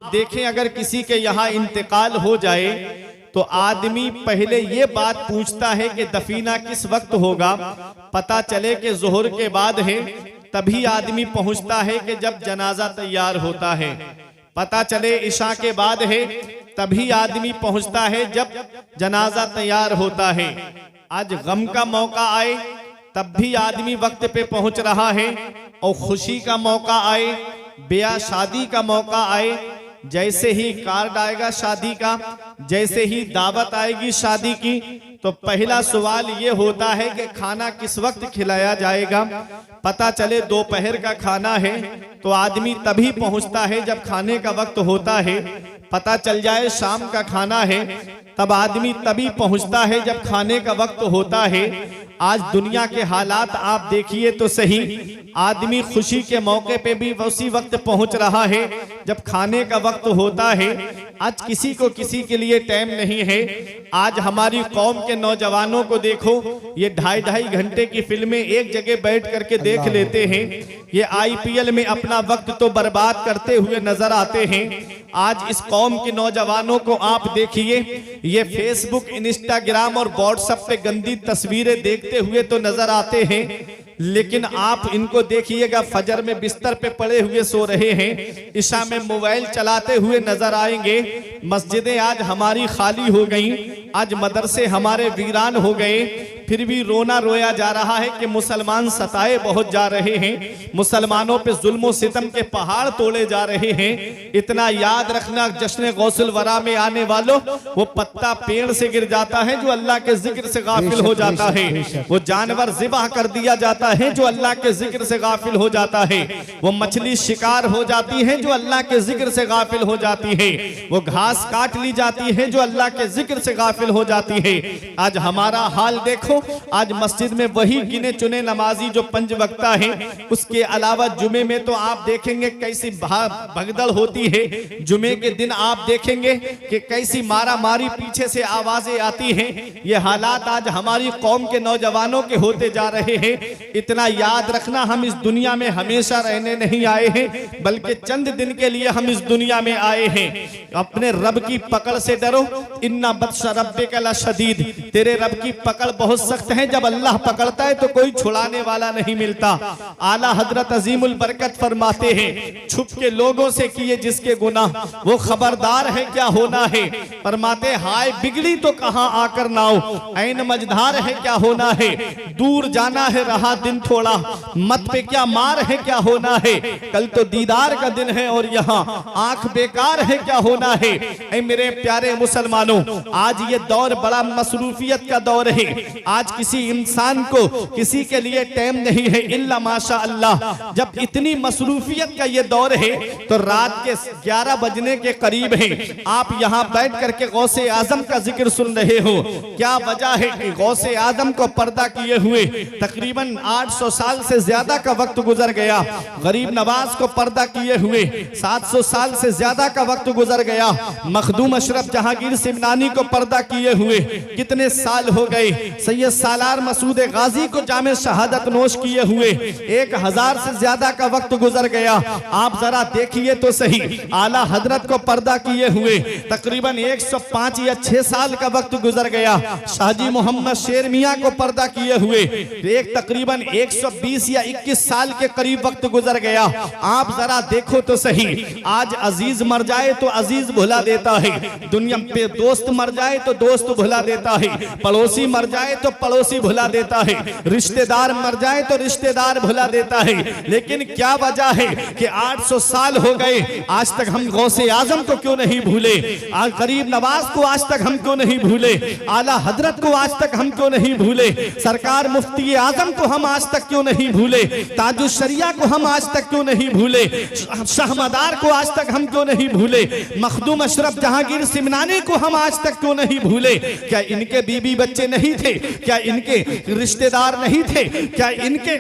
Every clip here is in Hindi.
देखें, अगर किसी के यहाँ इंतकाल हो जाए तो आदमी पहले ये बात पूछता है कि दफीना किस वक्त होगा। पता चले कि जोहर के बाद है, तभी आदमी पहुंचता है कि जब जनाजा तैयार होता है। पता चले इशा के बाद है, तभी आदमी पहुंचता है जब जनाजा तैयार होता है। आज गम का मौका आए तब भी आदमी वक्त पे पहुंच रहा है, और खुशी का मौका आए, ब्याह शादी का मौका आए, जैसे ही कार्ड आएगा शादी का, जैसे ही दावत आएगी शादी की, तो पहला सवाल ये होता है कि खाना किस वक्त खिलाया जाएगा। पता चले दोपहर का खाना है तो आदमी तभी पहुंचता है जब खाने का वक्त होता है। पता चल जाए शाम का खाना है, तब आदमी तभी पहुंचता है जब खाने का वक्त होता है। आज दुनिया के हालात आप देखिए तो सही, आदमी खुशी के मौके पे भी उसी वक्त पहुंच रहा है जब खाने का वक्त होता है। आज किसी को किसी के लिए टाइम नहीं है। आज हमारी कौम के नौजवानों को देखो, ये 2.5 घंटे की फिल्में एक जगह बैठ करके देख लेते हैं। ये IPL में अपना वक्त तो बर्बाद करते हुए नजर आते हैं। आज इस कौम के नौजवानों को आप देखिए, ये फेसबुक, इंस्टाग्राम और व्हाट्सएप पे गंदी तस्वीरें देखते हुए तो नजर आते हैं, लेकिन आप इनको देखिएगा फजर में बिस्तर पे पड़े हुए सो रहे हैं, इशा में मोबाइल चलाते हुए नजर आएंगे। मस्जिदें आज हमारी खाली हो गई, आज मदरसे हमारे वीरान हो गए, फिर भी रोना रोया जा रहा है कि मुसलमान सताए बहुत जा रहे हैं, मुसलमानों पे जुल्म सितम के पहाड़ तोड़े जा रहे हैं। इतना याद रखना, जश्न गौसुल वरा में आने वालों, वो पत्ता पेड़ से गिर जाता है जो अल्लाह के जिक्र से गाफिल हो जाता है, वो जानवर ज़िबह कर दिया जाता है जो अल्लाह के जिक्र से गाफिल हो जाता है, वो मछली शिकार हो जाती है जो अल्लाह के जिक्र से गाफिल हो जाती है, वो घास काट ली जाती है जो अल्लाह के जिक्र से गाफिल हो जाती है। आज हमारा हाल देखो, आज मस्जिद में वही गिने चुने नमाजी जो 5 वक्ता है, उसके अलावा जुमे में तो आप देखेंगे कैसी भगदड़ होती है। जुमे के दिन आप देखेंगे कि कैसी मारा मारी पीछे से आवाजें आती हैं। ये हालात आज हमारी कौम के नौजवानों के होते जा रहे हैं। इतना याद रखना, हम इस दुनिया में हमेशा रहने नहीं आए हैं, बल्कि चंद दिन के लिए हम इस दुनिया में आए हैं। अपने रब की पकड़ से डरो, इन्ना बत्श रब्बिका लशदीद, तेरे रब की पकड़ बहुत सख्त है। जब अल्लाह पकड़ता है तो कोई छुड़ाने वाला नहीं मिलता। आला हजरत अजीमुल बरकत फरमाते हैं, छुप के लोगों से किए जिसके गुनाह, वो खबरदार है क्या होना है। फरमाते हाय बिगड़ी तो कहां आकर नाओ, ऐन मझधार है क्या होना है। दूर जाना है रहा दिन थोड़ा, मत पे क्या मार है क्या होना है। कल तो दीदार का दिन है और यहाँ आंख बेकार है क्या होना है। ऐ मेरे प्यारे मुसलमानों, आज ये दौर बड़ा मसरूफियत का दौर है। आज किसी इंसान को किसी के लिए टाइम नहीं है इल्ला माशा अल्लाह। जब इतनी मसरूफियत का ये दौर है तो रात के 11 बजने के करीब है, आप यहाँ बैठ करके गौसे आजम का जिक्र सुन रहे हो। क्या वजह है कि गौसे आजम को पर्दा किए हुए तकरीबन 800 साल से ज्यादा का वक्त गुजर गया। गरीब नवाज को पर्दा किए हुए 700 साल से ज्यादा का वक्त गुजर गया। मखदूम अशरफ जहांगीर सिमनानी को पर्दा किए हुए कितने साल हो गए। सैयद सालार मसूद गाजी को जामे शहादत नोश किए हुए 1000 से ज्यादा का वक्त गुजर गया। आप जरा देखिए तो सही, आला हजरत को पर्दा किए हुए तकरीबन 105 या 6 साल का वक्त गुजर गया। शाहजी मोहम्मद शेर मियां को पर्दा किए हुए एक तकरीबन 120 या 21 साल के करीब वक्त गुजर गया। आप जरा देखो तो सही, आज अजीज मर जाए तो अजीज भुला देता है, दुनिया पे दोस्त मर जाए तो दोस्त भुला देता है, पड़ोसी मर जाए तो पड़ोसी भुला देता है, रिश्तेदार मर जाए तो रिश्तेदार भुला देता है। लेकिन क्या वजह है कि 800 साल हो गए, आज तक हम गौसे आजम को क्यों नहीं भूले, आज गरीब नवाज को आज तक हम क्यों नहीं भूले, आला हजरत को आज तक हम क्यों नहीं भूले, सरकार मुफ्ती आजम को हम आज तक क्यों नहीं भूले, ताजुल शरिया को हम आज तक क्यों नहीं भूले, शाहमदार को आज तक हम क्यों नहीं भूले, मखदूम अशरफ जहांगीर सिमनानी को हम आज तक क्यों नहीं भूले। क्या इनके बीबी बच्चे नहीं थे? क्या इनके रिश्तेदार नहीं थे? क्या इनके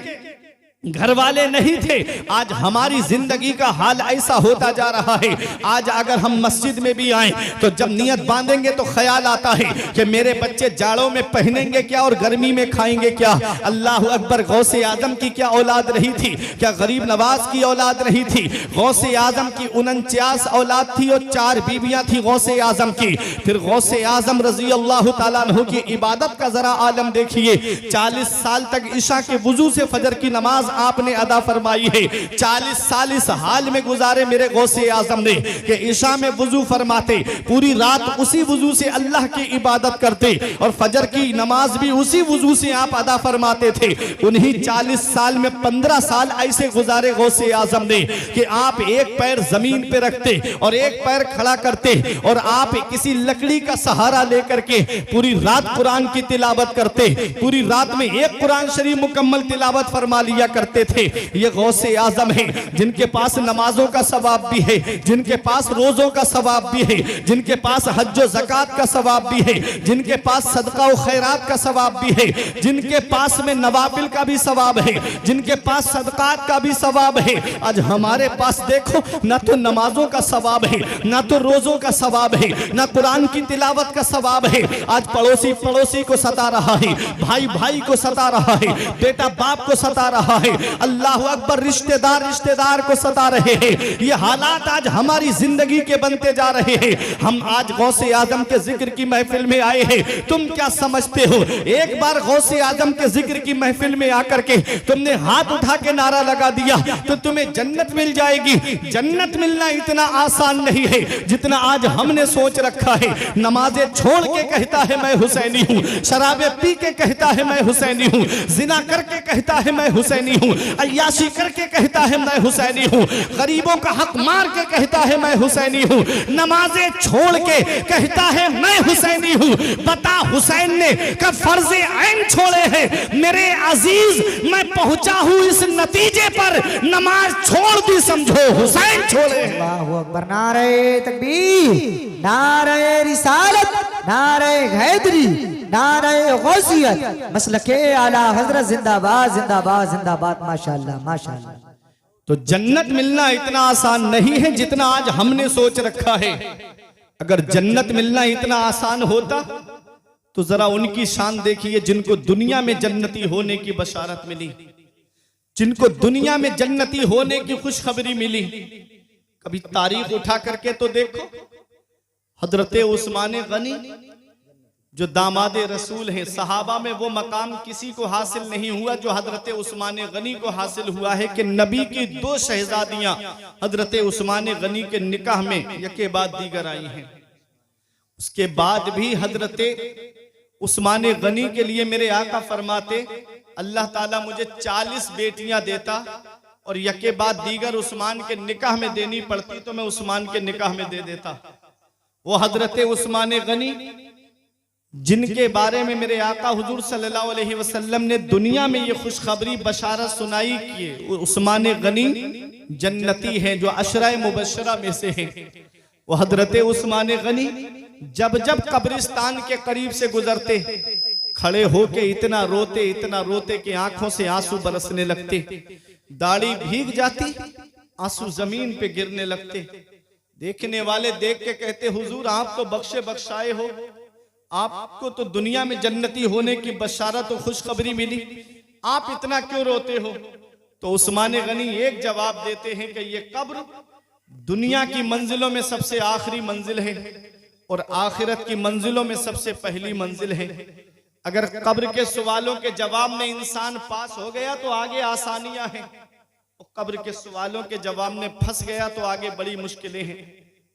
घर वाले नहीं थे। आज हमारी जिंदगी का हाल ऐसा होता जा रहा है। आज अगर हम मस्जिद में भी आए तो जब नियत बांधेंगे तो ख्याल आता है कि मेरे बच्चे जाड़ों में पहनेंगे क्या और गर्मी में खाएंगे क्या। अल्लाह अकबर, गौसे आजम की क्या औलाद रही थी, क्या गरीब नवाज की औलाद रही थी। गौसे आजम की 49 औलाद थी और 4 बीबियां थी गौसे आजम की। फिर गौसे आजम रजी अल्लाह तआला अन्हु की इबादत का जरा आलम देखिए। 40 साल तक ईशा के वुजू से फजर की नमाज आपने अदा फरमाई है। 40 साल इस हाल में गुजारे मेरे गौसे आजम ने कि ईशा में वुजू फरमाते, पूरी रात उसी वुजू से अल्लाह की इबादत करते और फजर की नमाज भी उसी वुजू से आप अदा फरमाते थे। उन्हीं 40 साल में 15 साल ऐसे गुजारे गौसे आजम ने कि आप एक पैर जमीन पे रखते और एक पैर खड़ा करते और आप किसी लकड़ी का सहारा लेकर के पूरी रात कुरान की तिलावत करते। पूरी रात में एक कुरान शरीफ मुकम्मल तिलावत फरमा लिया करते थे। ये गौसे आजम है जिनके पास नमाजों का सवाब भी है, जिनके पास रोजों का सवाब भी है, जिनके पास हज व ज़कात का सवाब भी है, जिनके पास सदका व खैरात का सवाब भी है, जिनके पास में नवाफिल का भी सवाब है, जिनके पास सदकात का भी सवाब है। आज हमारे पास देखो ना तो नमाजों का सवाब है, ना तो रोजों का सवाब है, ना कुरान की तिलावत का सवाब है। आज पड़ोसी पड़ोसी को सता रहा है, भाई भाई को सता रहा है, बेटा बाप को सता रहा है, अल्लाह अकबर, रिश्तेदार रिश्तेदार को सता रहे हैं। ये हालात आज हमारी जिंदगी के बनते जा रहे हैं। हम आज गौसे आजम के जिक्र की महफिल में आए हैं। तुम क्या समझते हो, एक बार गौसे आजम के जिक्र की महफिल में आकर के तुमने हाथ उठा के नारा लगा दिया तो तुम्हें जन्नत मिल जाएगी। जन्नत मिलना इतना आसान नहीं है जितना आज हमने सोच रखा है। नमाजें छोड़ के कहता है मैं हुसैनी हूँ, शराबे पी के कहता है मैं हुसैनी हूँ, जिना करके कहता है मैं हुसैनी हूँ, अय्याशी करके कहता है मैं हुसैनी हूँ, गरीबों का हक मार के कहता है मैं हुसैनी हूँ, नमाजें छोड़ के कहता है मैं हुसैनी हूँ। बता हुसैन ने कब फर्ज़े ऐन छोड़े हैं। मेरे अजीज, मैं पहुंचा हूँ इस नतीजे पर, नमाज छोड़ दी समझो हुसैन छोड़े। अल्लाहु अकबर, नारे तकबीर, नारे रिसालत, नारे हैदरी, नारे गौसियत, मसलके आला हजरत जिंदाबाद जिंदाबाद जिंदाबाद। माशाअल्लाह माशाअल्लाह। तो जन्नत मिलना इतना आसान नहीं है जितना आज हमने सोच रखा है। अगर जन्नत मिलना इतना आसान होता तो जरा उनकी शान देखिए जिनको दुनिया में जन्नती होने की बशारत मिली, जिनको दुनिया में जन्नती होने की खुशखबरी मिली। कभी तारीख उठा करके तो देखो, हजरत उस्मान गनी जो दामादे रसूल हैं, सहाबा में वो मकाम किसी को हासिल नहीं हुआ जो हजरत उस्मान गनी को हासिल हुआ है कि नबी की 2 शहजादियां हजरत उस्मान गनी के निकाह में यके बाद दीगर आई हैं। उसके बाद भी हजरत उस्मान गनी के लिए मेरे आका फरमाते, अल्लाह ताला मुझे 40 बेटियां देता और यके बाद दीगर उस्मान के निकाह में देनी पड़ती तो मैं उस्मान के निकाह में दे देता। वो हजरत उस्मान गनी जिनके बारे में मेरे आका हुजूर सल्लल्लाहु अलैहि वसल्लम ने दुनिया में ये खुशखबरी बशारत सुनाई कि उस्मान गनी जन्नती हैं, जो अशरा मुबशरा में से हैं। वो हजरत उस्मान गनी जब जब कब्रिस्तान के करीब से गुजरते, खड़े होके इतना रोते कि आंखों से आंसू बरसने लगते, दाढ़ी भीग जाती, आंसू जमीन पे गिरने लगते। देखने वाले देख के कहते, हुजूर आप तो बख्शे बख्शाए हो, आपको तो दुनिया में जन्नती होने की बशारत और खुशखबरी मिली, आप इतना क्यों रोते हो? तो उस्मान गनी एक जवाब देते हैं कि ये कब्र दुनिया की मंजिलों में सबसे आखिरी मंजिल है और आखिरत की मंजिलों में सबसे पहली मंजिल है। अगर कब्र के सवालों के जवाब में इंसान पास हो गया तो आगे आसानियां हैं, और कब्र के सवालों के जवाब में फंस गया तो आगे बड़ी मुश्किलें हैं।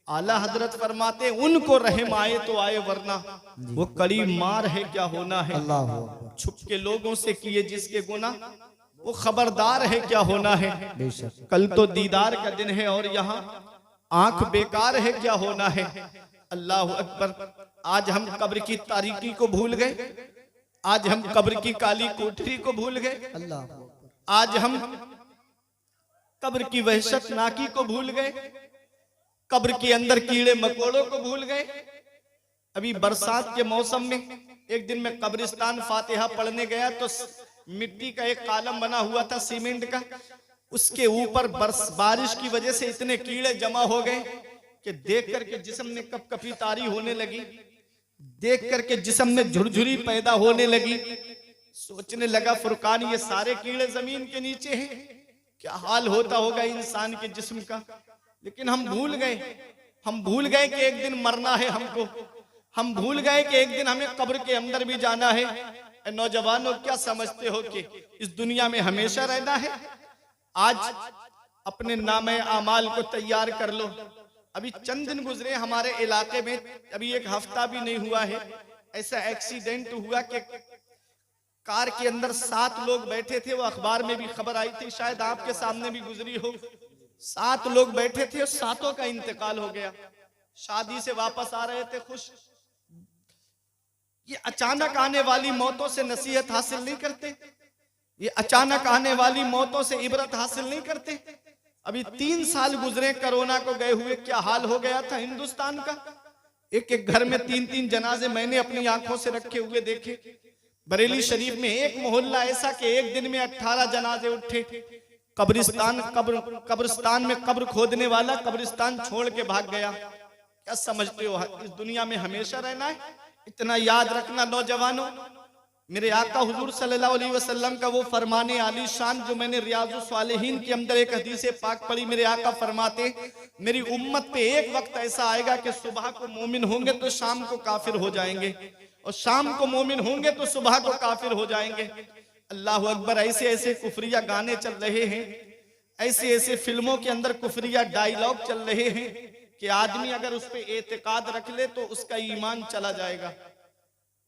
आला हजरत फरमाते, उनको रहम आए तो आए वरना वो कड़ी मार है क्या होना है। छुप के लोगों से किए जिसके गुनाह वो खबरदार है क्या होना है। कल तो दीदार का दिन है और यहाँ आंख बेकार है क्या होना है। अल्लाह अकबर। आज हम कब्र की तारीकी को भूल गए, आज हम कब्र की काली कोठरी को भूल गए, आज हम कब्र की वहशतनाकी को भूल गए, कब्र के अंदर कीड़े मकोड़ों को भूल गए। अभी बरसात के मौसम में एक दिन मैं कब्रिस्तान फातिहा पढ़ने गया तो मिट्टी का एक कॉलम बना हुआ था सीमेंट का, उसके ऊपर बारिश की वजह से इतने कीड़े जमा हो गए कि देख करके जिस्म में कपकपी तारी होने लगी, देख करके जिस्म में झुरझुरी पैदा होने लगी। सोचने लगा फुरकान, ये सारे कीड़े जमीन के नीचे हैं, क्या हाल होता होगा इंसान के जिस्म का। लेकिन हम भूल गए कि एक दिन मरना है हमको, हम भूल गए कि एक दिन हमें कब्र के अंदर भी जाना है। नौजवानों, क्या समझते हो कि इस दुनिया में हमेशा रहना है? आज अपने नामे आमाल को तैयार कर लो। अभी चंद दिन गुजरे हमारे इलाके में, अभी एक हफ्ता भी नहीं हुआ है, ऐसा एक्सीडेंट हुआ कि कार के अंदर 7 लोग बैठे थे। वो अखबार में भी खबर आई थी, शायद आपके सामने भी गुजरी हो। 7 लोग बैठे थे और 7 का इंतकाल हो गया। शादी से वापस आ रहे थे खुश। ये अचानक आने वाली मौतों से नसीहत हासिल नहीं करते, ये अचानक आने वाली मौतों से इबरत हासिल नहीं करते। अभी 3 साल गुजरे कोरोना को गए हुए, क्या हाल हो गया था हिंदुस्तान का। एक एक घर में 3-3 जनाजे मैंने अपनी आंखों से रखे हुए देखे। बरेली शरीफ में एक मोहल्ला ऐसा कि एक दिन में 18 जनाजे उठे। कब्रिस्तान में कब्र खोदने वाला कब्रिस्तान छोड़ के भाग गया। क्या समझते हो, इस दुनिया में हमेशा रहना है? इतना याद रखना नौजवानों, मेरे आका हुजूर सल्लल्लाहु अलैहि वसल्लम का वो फरमाने आली शान जो मैंने रियाजुस सालिहीन के अंदर एक हदीस पाक पढ़ी। मेरे आका फरमाते, मेरी उम्मत पे एक वक्त ऐसा आएगा कि सुबह को मोमिन होंगे तो शाम को काफिर हो जाएंगे, और शाम को मोमिन होंगे तो सुबह को काफिर हो जाएंगे। अल्लाह अकबर। ऐसे ऐसे कुफरिया गाने चल रहे हैं, ऐसे ऐसे फिल्मों के अंदर कुफरिया डायलॉग चल रहे हैं कि आदमी अगर उस पर एतकाद रख ले तो उसका ईमान चला जाएगा,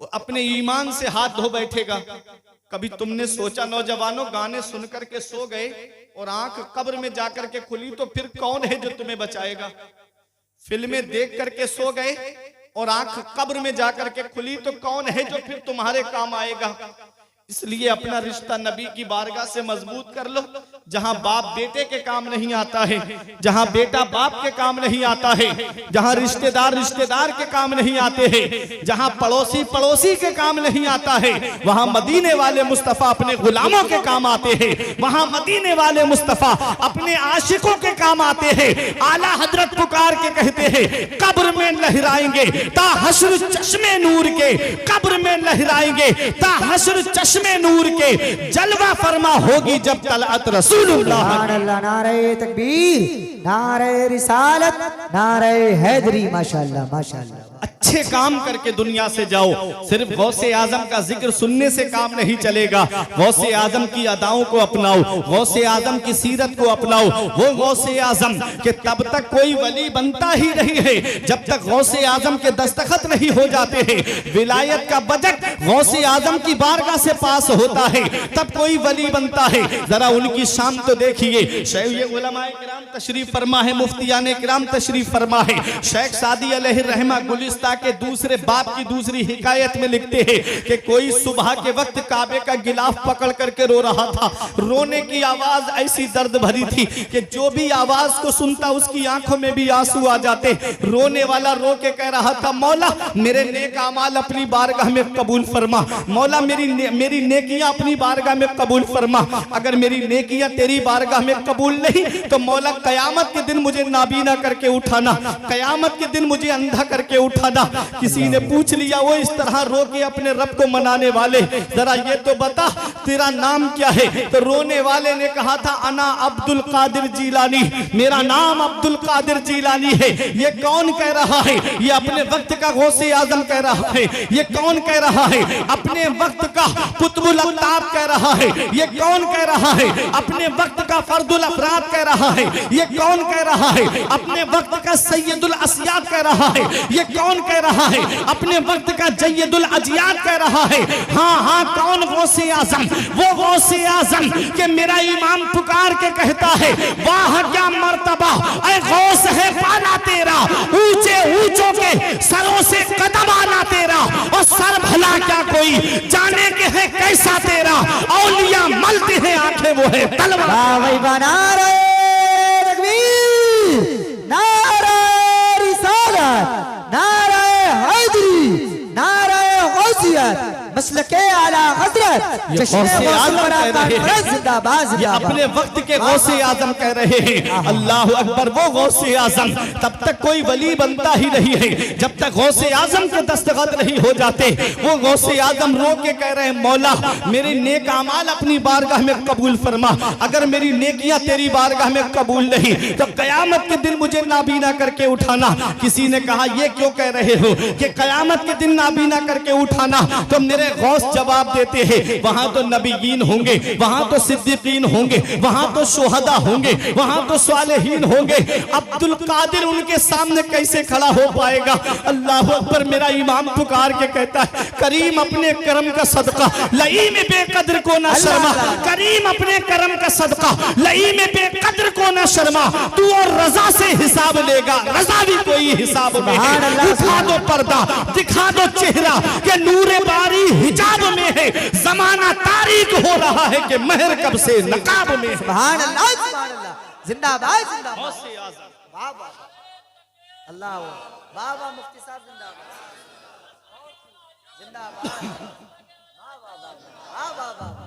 वो अपने ईमान से हाथ धो बैठेगा। कभी तुमने सोचा नौजवानों, गाने सुन करके सो गए और आंख कब्र में जाकर के खुली तो फिर कौन है जो तुम्हें बचाएगा? फिल्में देख करके सो गए और आंख कब्र में जाकर के खुली तो कौन है जो फिर तुम्हारे काम आएगा? इसलिए अपना रिश्ता नबी की बारगाह से मजबूत कर लो। जहां बाप बेटे के काम नहीं आता है, जहां बेटा बाप के काम नहीं आता है, जहां रिश्तेदार रिश्तेदार के काम नहीं आते हैं, जहां पड़ोसी पड़ोसी के काम नहीं आता है, वहां मदीने वाले मुस्तफा अपने गुलामों के काम आते हैं। वहां मदीने वाले मुस्तफा अपने आशिकों के काम आते हैं। आला हजरत पुकार के कहते हैं, कब्र में लहराएंगे ता हश्र चश्मे नूर के, कब्र में लहराएंगे ता हश्र चश्मे नूर के, जलवा फरमा होगी जब तलअत रसूलुल्लाह। नारे तकबीर, नारे रिसालत, नारे हैदरी। माशाअल्लाह माशाअल्लाह। अच्छे काम करके दुनिया से जाओ। सिर्फ गौसे आजम का जिक्र सुनने से काम नहीं चलेगा। गौसे आजम की अदाओं को अपनाओ, गौसे आजम की सीरत को अपनाओ। वो गौसे आजम के तब तक कोई वली बनता ही नहीं है जब तक गौसे आजम के दस्तखत नहीं हो जाते हैं। विलायत का बजट गौसे आजम की बारगाह से पास होता है तब कोई वली बनता है। जरा उनकी शान तो देखिए। शेख उलमाए किराम तशरीफ फरमा है, मुफ्तियाने किराम तशरीफ फरमा है। शेख सादी अलैहि रहमा गुलिस्ता के दूसरे बाप की दूसरी हिकायत में लिखते हैं कि कोई सुबह के वक्त काबे का गिलाफ पकड़ करके रो रहा था। रोने की आवाज ऐसी दर्द भरी थी कि जो भी आवाज को सुनता उसकी आंखों में भी आंसू आ जाते। रोने वाला रो के कह रहा था, मौला मेरे नेक अमाल अपनी बारगाह में कबूल फरमा, मौला मेरी नेकियां अपनी बारगाह में कबूल फरमा। अगर मेरी नेकियां तेरी बारगाह में कबूल नहीं तो मौला कयामत के दिन मुझे नाबीना करके उठाना, कयामत के दिन मुझे अंधा करके उठाना। किसी ने पूछ लिया, वो इस तरह रो के अपने रब को मनाने वाले, जरा ये तो बता तेरा नाम क्या है? तो रोने वाले ने कहा था, अना अब्दुल कादिर जीलानी, मेरा नाम अब्दुल कादिर जीलानी है। ये कौन कह रहा है? ये अपने वक्त का गौसे आजम कह रहा है। ये कौन कह रहा है? अपने वक्त का कुतुबुल अल्ताफ कह रहा है। ये कौन कह रहा है? अपने वक्त का फर्दुल अफराद कह रहा है। ये कौन कह रहा है? अपने वक्त का सैयदुल अस्याद कह रहा है। ये कौन कह रहा है? अपने वक्त का जय्यदुल अजियाद कह रहा है। हाँ हाँ, कौन गौसे आजम? वो गौसे आजम के मेरा इमाम पुकार के कहता है, वाह क्या मर्तबा ऐ गौस है पाना तेरा, ऊंचे ऊंचों के सरों से कदम आना तेरा, और सर भला क्या कोई जाने के है कैसा तेरा, औलिया मलते हैं आंखें वो है तलवार। भाई बना रहे तकबीर, नारे रिसालत, नारे हैदरी, नारे गौसियत, मसलके आला हजरत हजरत ये जश्न गौसे आज़म गौसुलबरा कह रहे कॉन्फ्रेंस हैं, जिंदाबाद ये जिंदाबाद। अपने वक्त के गौसे आजम कह रहे हैं अल्लाह अकबर। वो गौसे आजम तब तक कोई वली बनता ही नहीं है जब तक गौसे आजम के दस्तखत नहीं हो जाते। वो गौसे आजम रो के कह रहे हैं मौला मेरे नेक अमाल अपनी बारगाह में कबूल फरमा, अगर मेरी नेकियां तेरी बारगाह में कबूल नहीं तो कयामत के दिन मुझे नाबीना करके उठाना। किसी ने कहा ये क्यों कह रहे हो कि कयामत के दिन नाबीना करके उठाना? तो मेरे गौस जवाब देते हैं वहां तो नबीयीन होंगे, वहां तो सिद्दीकीन होंगे, वहां तो शुहदा होंगे, वहां तो सालेहीन होंगे। अब्दुल कादिर उनके सामने कैसे खड़ा हो पाएगा? अल्लाह अकबर। मेरा इमाम पुकार के कहता है करीम अपने करम का सदका लई में बेकदर को ना शर्मा, करीम अपने करम का सदका लई में बेकदर को ना शर्मा, तू और रजा से हिसाब लेगा, रजा भी कोई हिसाब में है। उठा दो पर्दा दिखा दो चेहरा के नूरे बारी हिजाब में है, जमाना तारीख हो रहा है कि महर कब से नकाब में है। सुभान अल्लाह सुभान अल्लाह, जिंदाबाद जिंदाबाद। वाह वाह अल्लाह, वाह वाह मुफ्ती साहब जिंदाबाद जिंदाबाद। वाह वाह वाह वाह वाह वाह।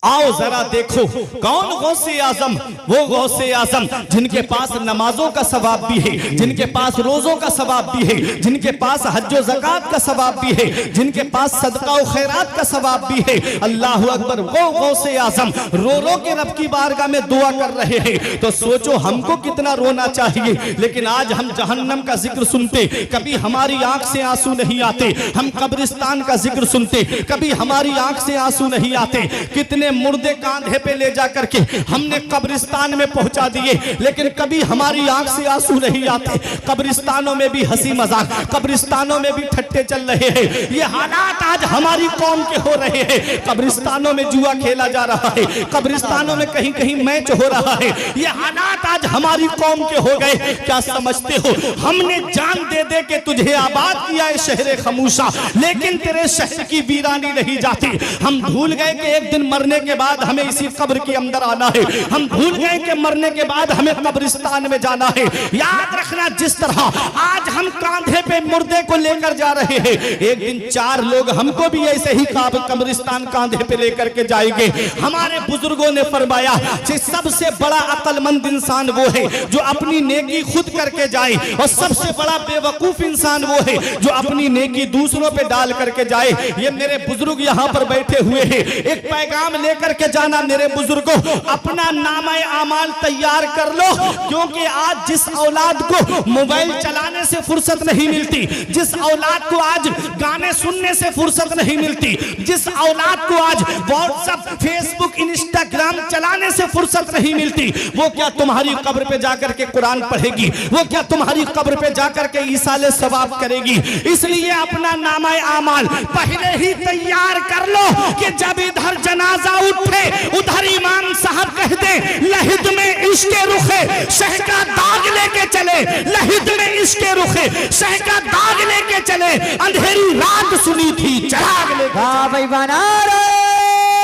आओ जरा देखो कौन गौसे आजम? वो गौसे आजम जिनके पास नमाजों का सवाब भी है, जिनके पास रोजों का सवाब भी है, जिनके पास हज ज़कात का सवाब भी है, जिनके पास सदका और खैरात का सवाब भी है। अल्लाह अकबर। वो गौसे आजम रो रो के रब की बारगाह में दुआ कर रहे हैं। तो सोचो हमको कितना रोना चाहिए। लेकिन आज हम जहन्नम का जिक्र सुनते कभी हमारी आंख से आंसू नहीं आते, हम कब्रिस्तान का जिक्र सुनते कभी हमारी आंख से आंसू नहीं आते। कितने मुर्दे कांधे पे ले जा करके हमने कब्रिस्तान में पहुंचा दिए, लेकिन कभी हमारी आंख से आंसू नहीं आते। कब्रिस्तानों में भी हंसी मजाक, कब्रिस्तानों में भी ठट्टे चल रहे हैं। ये हालात आज हमारी कौम के हो रहे हैं। कब्रिस्तानों में जुआ खेला जा रहा है, कब्रिस्तानों में कहीं कहीं मैच हो रहा है। ये हालात आज हमारी कौम के हो गए। क्या समझते हो हमने जान दे दे के तुझे आबाद किया है शहर खमूशा, लेकिन तेरे शहर की वीरानी नहीं जाती। हम भूल गए कि एक दिन मरने के बाद हमें इसी कब्र के अंदर आना है। हम भूल गए कि मरने के बाद हमें कब्रिस्तान में जाना है। याद रखना जिस तरह आज हम कांधे पे मुर्दे को लेकर जा रहे हैं, एक दिन 4 लोग हमको भी ऐसे ही कब्रिस्तान कांधे पे लेकर के जाएंगे। हमारे बुजुर्गों ने फरमाया कि सबसे बड़ा अक्लमंद इंसान वो है जो अपनी नेकी खुद करके जाए, और सबसे बड़ा बेवकूफ इंसान वो है जो अपनी नेकी दूसरों पे डाल करके जाए। ये मेरे बुजुर्ग यहाँ पर बैठे हुए हैं। एक पैगाम लेकर के जाना मेरे बुजुर्गों, अपना नामा आमाल तैयार कर लो, क्योंकि आज जिस औलाद को मोबाइल चलाने से फुर्सत नहीं मिलती, जिस औलाद को आज गाने सुनने से फुर्सत नहीं मिलती, जिस औलाद को आज व्हाट्सएप फेसबुक इंस्टाग्राम चलाने से फुर्सत नहीं मिलती, वो क्या तुम्हारी कब्र पे जाकर के कुरान पढ़ेगी? वो क्या तुम्हारी कब्र पे जाकर के ईसाले सवाब करेगी? इसलिए अपना नामा आमाल पहले ही तैयार कर लो कि जब इधर जनाजा उठे उधर इमाम साहब कह दे लहिद में इश्के रुखे शह का दाग लेके चले, लहिद में इश्के रुखे शह का दाग लेके चले, अंधेरी रात सुनी थी चिराग लेके। वाह भाई वाह, नारे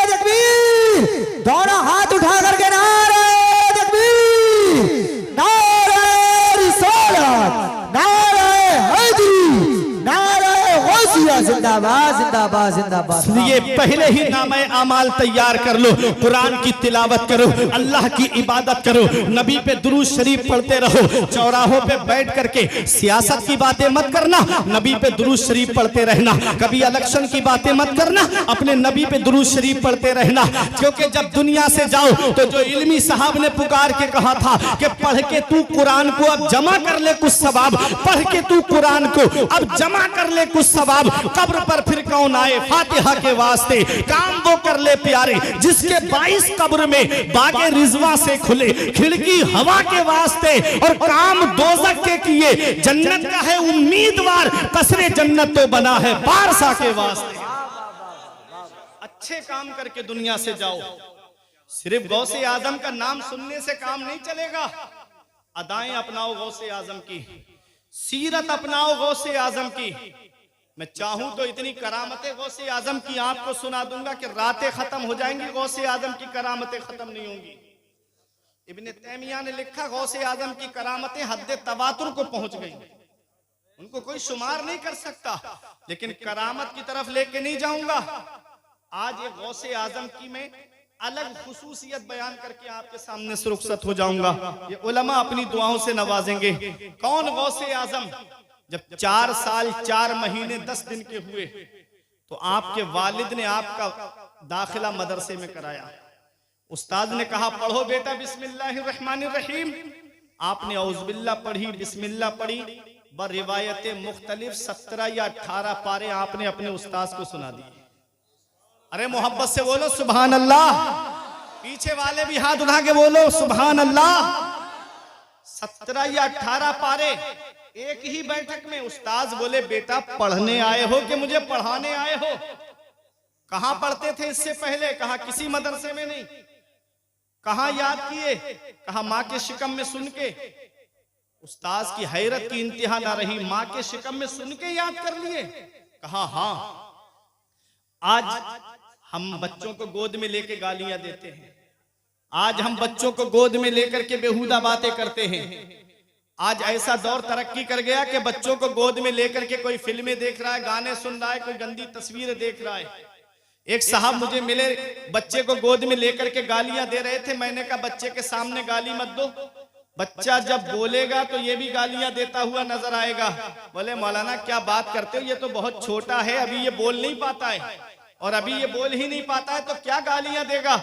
तकबीर, दोनों हाथ उठा करके नारे तकबीर, नारे रिसालत, नारे हैदरी, नारे गौसिया, जिंदाबाद जिंदाबाद जिंदाबाद। इसलिए पहले ही नामे आमाल तैयार कर लो, कुरान की तिलावत करो, अल्लाह की इबादत करो, नबी पे दुरूद शरीफ पढ़ते रहो। चौराहों पे बैठ करके सियासत की बातें मत करना, नबी पे दुरूद शरीफ पढ़ते रहना। कभी इलेक्शन की बातें मत करना, अपने नबी पे दुरूद शरीफ पढ़ते रहना। क्योंकि जब दुनिया से जाओ तो जो इल्मी साहब ने पुकार के कहा था कि पढ़ के तू कुरान को अब जमा कर ले कुछ सवाब, पढ़ के तू कुरान को अब जमा कर ले कुछ सवाब, कब्र पर फिर कौन आए फातिहा के वास्ते, काम वो कर ले प्यारे जिसके 22 कब्र में बागे रिजवा से खुले, खिड़की हवा के वास्ते और काम दोजख के किए, जन्नत का है उम्मीदवार, कसरे जन्नत तो बना है पारसा के वास्ते। अच्छे काम करके दुनिया से जाओ। सिर्फ गौसे आजम का नाम सुनने से काम नहीं चलेगा। अदाएं अपनाओ गौसे आजम की, सीरत अपनाओ गौसे आजम की। मैं चाहूं तो इतनी करामतें गौसे आजम की आपको सुना दूंगा कि रातें खत्म हो जाएंगी, गौसे आजम की करामतें खत्म नहीं होंगी। इब्ने तैमिया ने लिखा गौसे आजम की करामतें हद तवातुर को पहुंच गई। उनको कोई शुमार नहीं कर सकता, लेकिन करामत की तरफ लेके नहीं जाऊंगा। आज ये गौसे आजम की मैं अलग खुसूसियत बयान करके आपके सामने सुरक्षित हो जाऊंगा। ये उलमा अपनी दुआओं से नवाजेंगे। कौन गौसे आजम? जब 4 साल 4 महीने 10 दिन के हुए तो आपके वालिद ने आपका दाखिला मदरसे में कराया। उस्ताद ने कहा पढ़ो बेटा बिस्मिल्लाहिर्रहमानिर्रहीम। आपने औज़ुबिल्लाह पढ़ी, बिस्मिल्लाह पढ़ी। बर रिवायत मुख्तलिफ 17 या 18 पारे आपने अपने उस्ताद को सुना दिए। अरे मोहब्बत से बोलो सुभान अल्लाह। पीछे वाले भी हाथ उठा के बोलो सुभान अल्लाह। 17 या 18 पारे एक ही बैठक में। उस्ताद बोले बेटा पढ़ने आए हो कि मुझे पढ़ाने आए हो? कहां पढ़ते थे इससे पहले? कहा किसी मदरसे में नहीं। कहां याद किए? कहा मां के शिकम में सुन के। उस्ताद की हैरत की इंतहा ना रही। मां के शिकम में सुन के याद कर लिए? कहा हां। आज हम बच्चों को गोद में लेके गालियां देते हैं। आज हम बच्चों को गोद में लेकर के बेहुदा बातें करते हैं। आज ऐसा दौर तरक्की कर गया कि बच्चों को गोद में लेकर के कोई फिल्में देख रहा है, गाने सुन रहा है, कोई गंदी तस्वीरें देख रहा है। एक साहब मुझे मिले, बच्चे को गोद में लेकर के गालियां दे रहे थे। मैंने कहा बच्चे के सामने गाली मत दो, बच्चा जब बोलेगा तो ये भी गालियां देता हुआ नजर आएगा। बोले मौलाना क्या बात करते हो, ये तो बहुत छोटा है, अभी ये बोल नहीं पाता है, और अभी ये बोल ही नहीं पाता है तो क्या गालियां देगा।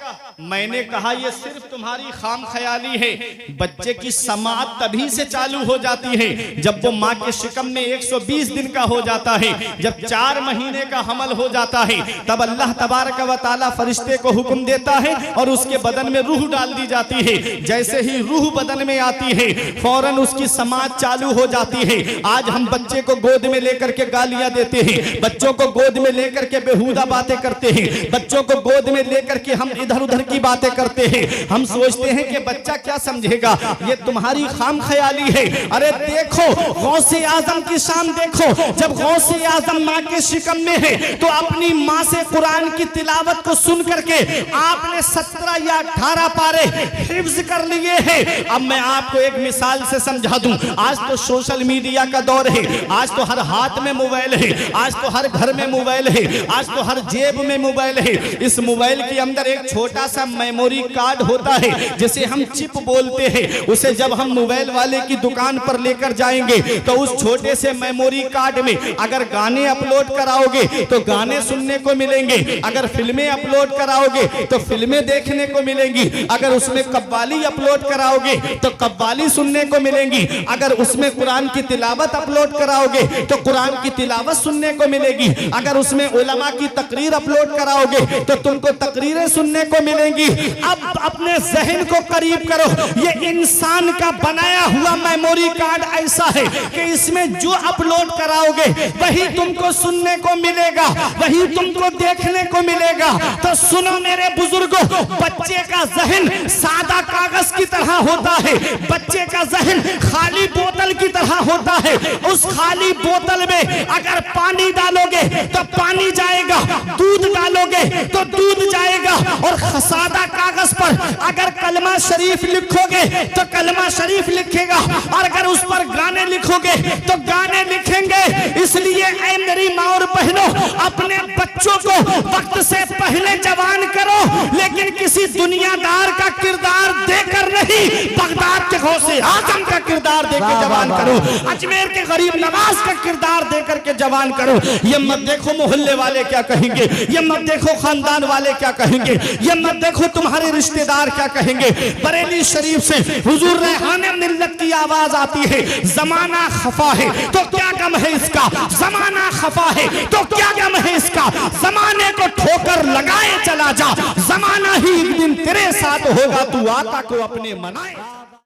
मैंने कहा ये सिर्फ तुम्हारी खाम ख्याली है। बच्चे की समाअत तभी से चालू हो जाती है जब वो माँ के शिकम में 120 दिन का हो जाता है। जब 4 महीने का हमल हो जाता है तब अल्लाह तबारक व तआला फरिश्ते को हुक्म देता है और उसके बदन में रूह डाल दी जाती है। जैसे ही रूह बदन में आती है फौरन उसकी समाअत चालू हो जाती है। आज हम बच्चे को गोद में लेकर के गालियां देते हैं, बच्चों को गोद में लेकर के बेहुदा बातें करते हैं, बच्चों को गोद में लेकर के हम इधर उधर की बातें करते हैं। हम सोचते हैं कि बच्चा क्या समझेगा, ये तुम्हारी खाम ख्याली है। अरे देखो गौसे आजम की शान देखो। जब गौसे आजम माँ के शिकम में है तो अपनी माँ से कुरान की तिलावत को सुन करके आपने 17 या 18 पारे हिफ्ज कर लिए हैं। अब मैं आपको एक मिसाल से समझा दूं। आज तो सोशल मीडिया का दौर है, आज तो हर हाथ में मोबाइल है, आज तो हर घर में मोबाइल है, आज तो हर जेब में मोबाइल है। इस मोबाइल के अंदर एक छोटा सा मेमोरी कार्ड होता है जिसे हम चिप बोलते हैं। उसे जब हम मोबाइल वाले की दुकान पर लेकर जाएंगे तो उस छोटे से मेमोरी कार्ड में अगर गाने अपलोड कराओगे तो गाने सुनने को मिलेंगे, अगर फिल्में अपलोड कराओगे तो फिल्में देखने को मिलेंगी, अगर उसमें कव्वाली अपलोड कराओगे तो कव्वाली सुनने को मिलेंगी, अगर उसमें कुरान की तिलावत अपलोड कराओगे तो कुरान की तिलावत सुनने को मिलेगी, अगर उसमें उलमा की तकरीर अपलोड कराओगे तो तुमको तकरीरें सुनने को मिलेंगी। अब अपने जहन को करीब करो, ये इंसान का बनाया हुआ मेमोरी कार्ड ऐसा है कि इसमें जो अपलोड कराओगे वही तुमको सुनने को मिलेगा, वही तुमको देखने को मिलेगा। तो सुनो मेरे बुजुर्गों, बच्चे का जहन सादा कागज की तरह होता है, बच्चे का जहन खाली बोतल की तरह होता है। उस खाली बोतल में अगर पानी डालोगे तो पानी जाएगा, दूध डालोगे तो दूध जाएगा, और सादा कागज पर अगर कलमा शरीफ लिखोगे तो कलमा शरीफ लिखेगा, और अगर उस पर गाने लिखोगे तो गाने लिखेंगे। इसलिए ऐ मेरी माँ और बहनों, अपने बच्चों को वक्त से पहले जवान करो, लेकिन किसी दुनियादार का किरदार देकर नहीं, बगदाद के गौसे आजम का किरदार देकर जवान करो, अजमेर के गरीब नवाज का किरदार देकर के जवान करो। ये मत देखो मोहल्ले वाले क्या कहेंगे, ये मत देखो खानदान वाले क्या कहेंगे, ये मत देखो तुम्हारे रिश्तेदार क्या कहेंगे। बरेली शरीफ से हुजूर रेहाने मिल्लत की आवाज आती है, जमाना खफा है तो क्या गम है इसका, जमाना खफा है तो क्या गम है इसका, जमाने को ठोकर लगाए चला जा, जमाना ही एक दिन तेरे साथ होगा, तू आता को अपने मनाए।